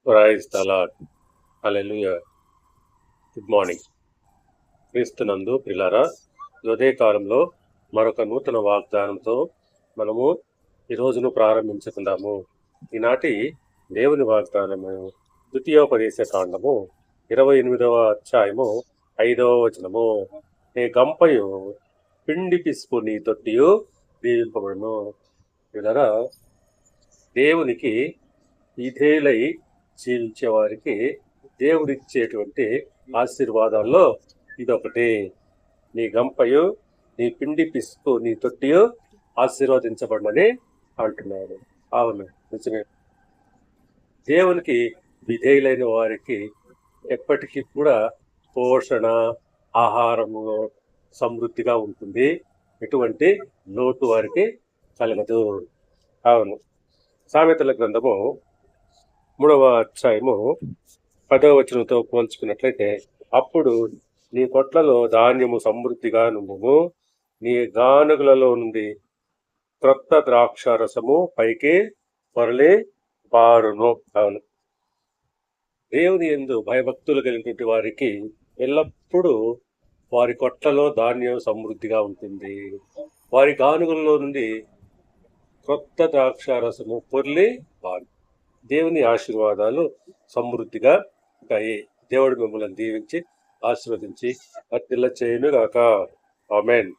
Praise the lord. Hallelujah. Good morning. క్రీస్తునందు ప్రియులారా, ఉదయ కాలంలో మరొక నూతన వాగ్దానంతో మనము ఈ రోజును ప్రారంభించుకుందాము. ఈనాటి దేవుని వాగ్దానము ద్వితీయోపదేశ కాండము 28వ అధ్యాయము 5వ వచనము. నీ గంపయు పిండి పిసుకు నీ తొట్టియు దీవింపబడును. ప్రియులారా, దేవునికి విధేయులై జీవించే వారికి దేవుడిచ్చేటువంటి ఆశీర్వాదాల్లో ఇదొకటి. నీ గంపయు నీ పిండి పిసుకు నీ తొట్టియు ఆశీర్వదించబడమని అంటున్నాడు. అవును, నిజమే. దేవునికి విధేయులైన వారికి ఎప్పటికీ కూడా పోషణ, ఆహారము సమృద్ధిగా ఉంటుంది. ఎటువంటి లోటు వారికి కలగదు. అవును. సామెతల గ్రంథము 3వ అధ్యాయము 10వ వచనంతో పోల్చుకున్నట్లయితే, అప్పుడు నీ కొట్లలో ధాన్యము సమృద్ధిగా నుండును, నీ గానుగులలో నుండి క్రొత్త ద్రాక్షారసము పైకి పొరలి పారును. అవును. దేవుని యందు భయభక్తులు కలిగినటువంటి వారికి ఎల్లప్పుడూ వారి కొట్లలో ధాన్యం సమృద్ధిగా ఉంటుంది. వారి గానుగులలో నుండి క్రొత్త ద్రాక్షారసము పొర్లి పారు. దేవుని ఆశీర్వాదాలు సమృద్ధిగా ఉంటాయి. దేవుడు మిమ్మల్ని దీవించి ఆశీర్వదించి వర్ధిల్ల చేయును గాక. ఆమేన్.